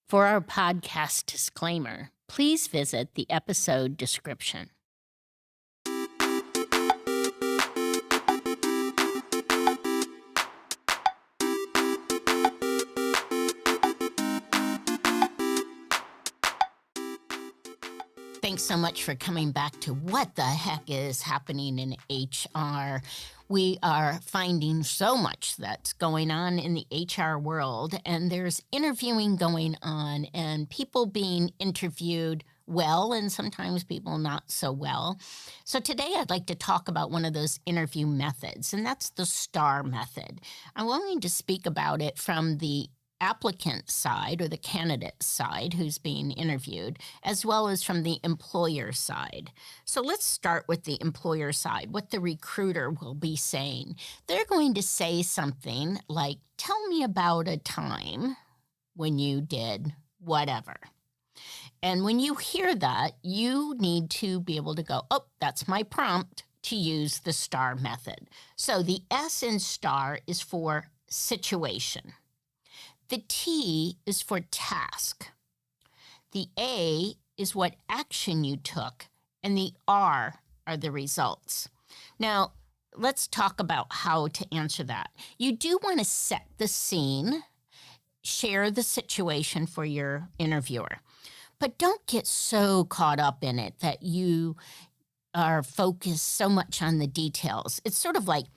For our podcast disclaimer, please visit the episode description. Thanks so much for coming back to What the Heck is Happening in HR. We are finding so much that's going on in the HR world, and there's interviewing going on, and people being interviewed well, and sometimes people not so well. So today I'd like to talk about one of those interview methods, and that's the STAR method. I'm willing to speak about it from the applicant side or the candidate side who's being interviewed, as well as from the employer side. So let's start with the employer side, what the recruiter will be saying. They're going to say something like, tell me about a time when you did whatever. And when you hear that, you need to be able to go, oh, that's my prompt to use the STAR method. So the S in STAR is for situation. The T is for task. The A is what action you took, and the R are the results. Now, let's talk about how to answer that. You do want to set the scene, share the situation for your interviewer, but don't get so caught up in it that you are focused so much on the details. It's sort of like,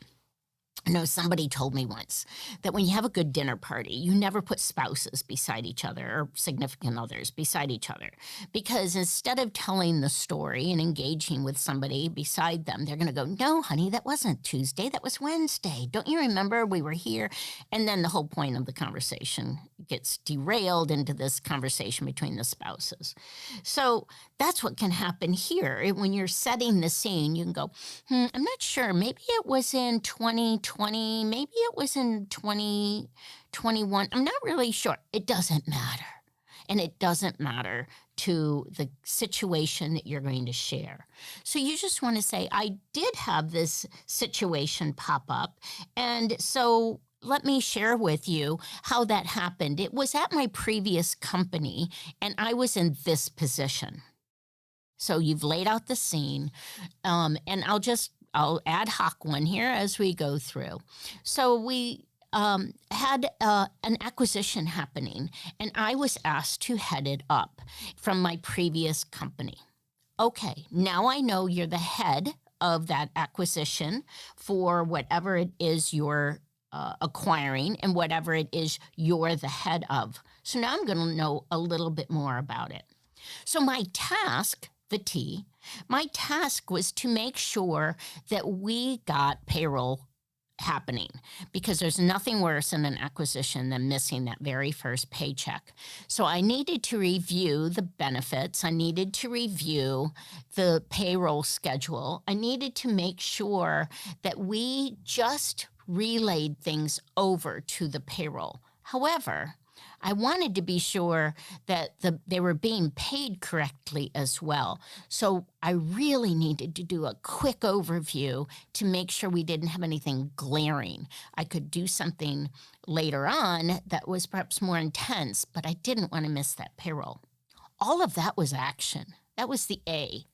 somebody told me once that when you have a good dinner party, you never put spouses beside each other or significant others beside each other. Because instead of telling the story and engaging with somebody beside them, they're going to go, no, honey, that wasn't Tuesday. That was Wednesday. Don't you remember we were here? And then the whole point of the conversation gets derailed into this conversation between the spouses. So that's what can happen here. When you're setting the scene, you can go, I'm not sure. Maybe it was in 2020. Maybe it was in 2021. I'm not really sure. It doesn't matter. And it doesn't matter to the situation that you're going to share. So you just want to say, I did have this situation pop up. And so let me share with you how that happened. It was at my previous company, and I was in this position. So you've laid out the scene, and I'll ad hoc one here as we go through. So we had an acquisition happening, and I was asked to head it up from my previous company. Okay, now I know you're the head of that acquisition for whatever it is you're acquiring and whatever it is you're the head of. So now I'm going to know a little bit more about it. So my task, the T, my task was to make sure that we got payroll happening, because there's nothing worse in an acquisition than missing that very first paycheck. So I needed to review the benefits. I needed to review the payroll schedule. I needed to make sure that we just relayed things over to the payroll. However, I wanted to be sure that they were being paid correctly as well. So I really needed to do a quick overview to make sure we didn't have anything glaring. I could do something later on that was perhaps more intense, but I didn't want to miss that payroll. All of that was action. That was the A.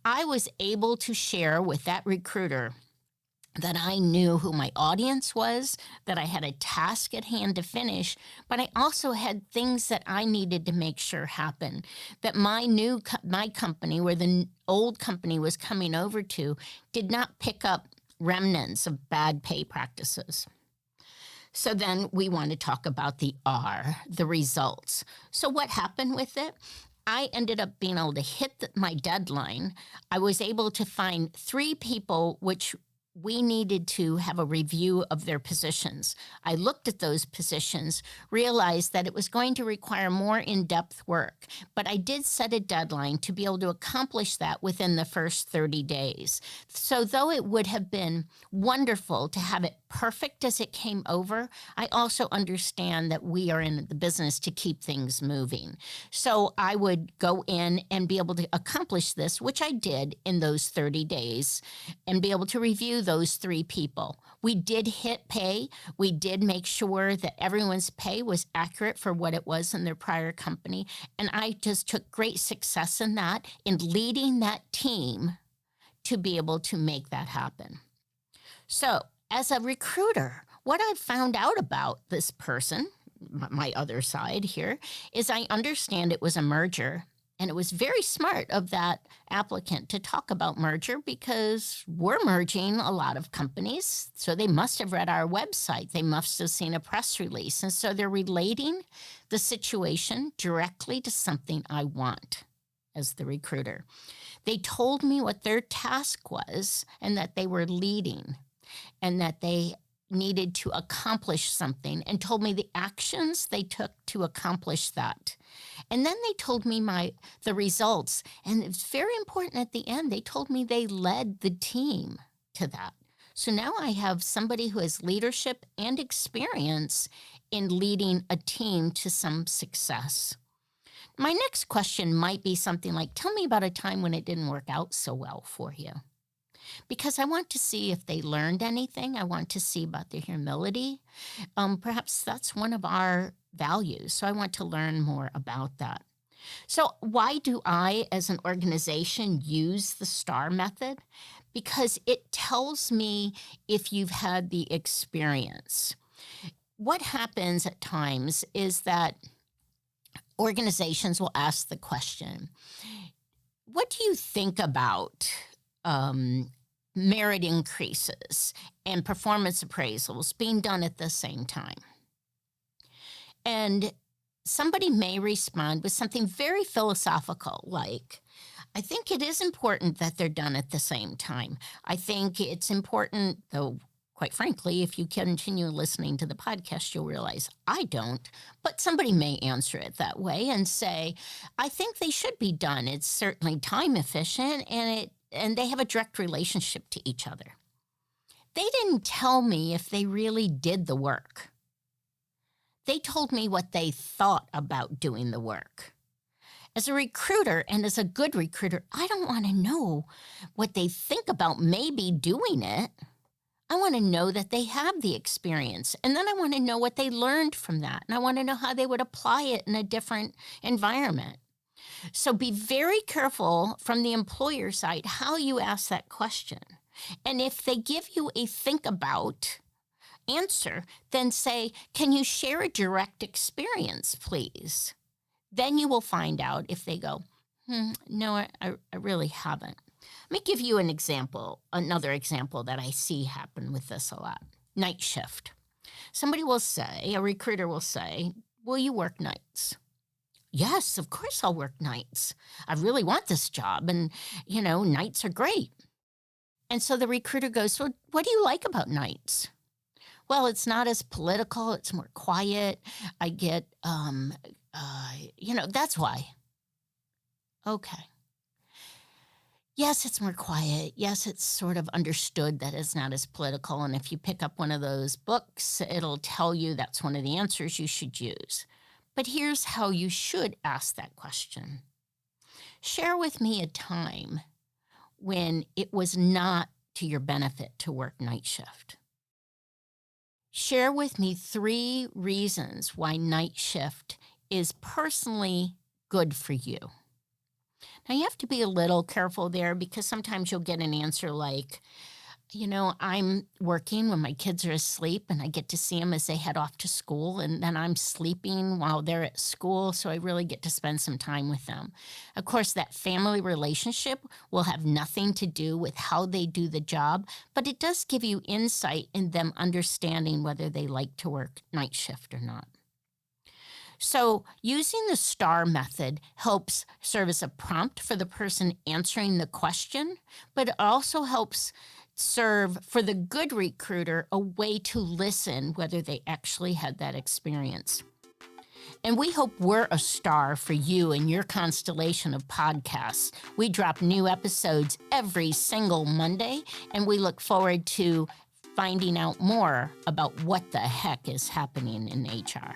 I was able to share with that recruiter that I knew who my audience was, that I had a task at hand to finish, but I also had things that I needed to make sure happen, that my company, where the old company was coming over to, did not pick up remnants of bad pay practices. So then we want to talk about the R, the results. So what happened with it? I ended up being able to hit my deadline. I was able to find 3 people which we needed to have a review of their positions. I looked at those positions, realized that it was going to require more in-depth work, but I did set a deadline to be able to accomplish that within the first 30 days. So though it would have been wonderful to have it perfect as it came over, I also understand that we are in the business to keep things moving. So I would go in and be able to accomplish this, which I did in those 30 days, and be able to review those 3 people. We did hit pay. We did make sure that everyone's pay was accurate for what it was in their prior company. And I just took great success in that, in leading that team to be able to make that happen. So, as a recruiter, what I found out about this person, my other side here, is I understand it was a merger. And it was very smart of that applicant to talk about merger because we're merging a lot of companies. So they must have read our website. They must have seen a press release. And so they're relating the situation directly to something I want as the recruiter. They told me what their task was and that they were leading and that they needed to accomplish something and told me the actions they took to accomplish that. And then they told me the results. And it's very important at the end. They told me they led the team to that. So now I have somebody who has leadership and experience in leading a team to some success. My next question might be something like, tell me about a time when it didn't work out so well for you. Because I want to see if they learned anything. I want to see about their humility. Perhaps that's one of our values. So I want to learn more about that. So why do I, as an organization, use the STAR method? Because it tells me if you've had the experience. What happens at times is that organizations will ask the question, what do you think about merit increases and performance appraisals being done at the same time? And somebody may respond with something very philosophical like, I think it is important that they're done at the same time. I think it's important, though, quite frankly, if you continue listening to the podcast, you'll realize I don't. But somebody may answer it that way and say, I think they should be done. It's certainly time efficient and they have a direct relationship to each other. They didn't tell me if they really did the work. They told me what they thought about doing the work. As a recruiter and as a good recruiter, I don't want to know what they think about maybe doing it. I want to know that they have the experience. And then I want to know what they learned from that. And I want to know how they would apply it in a different environment. So be very careful from the employer side how you ask that question. And if they give you a think about answer, then say, can you share a direct experience, please? Then you will find out if they go, no, I really haven't. Let me give you an example, another example that I see happen with this a lot. Night shift. Somebody will say, a recruiter will say, will you work nights? Yes, of course I'll work nights. I really want this job and, nights are great. And so the recruiter goes, well, what do you like about nights? Well, it's not as political. It's more quiet. I get, that's why. Okay. Yes, it's more quiet. Yes, it's sort of understood that it's not as political. And if you pick up one of those books, it'll tell you that's one of the answers you should use. But here's how you should ask that question. Share with me a time when it was not to your benefit to work night shift. Share with me 3 reasons why night shift is personally good for you. Now, you have to be a little careful there because sometimes you'll get an answer like, I'm working when my kids are asleep and I get to see them as they head off to school, and then I'm sleeping while they're at school, so I really get to spend some time with them. Of course, that family relationship will have nothing to do with how they do the job, but it does give you insight in them understanding whether they like to work night shift or not. So using the STAR method helps serve as a prompt for the person answering the question, but it also helps serve for the good recruiter a way to listen whether they actually had that experience. And we hope we're a star for you in your constellation of podcasts. We drop new episodes every single Monday, and we look forward to finding out more about what the heck is happening in HR.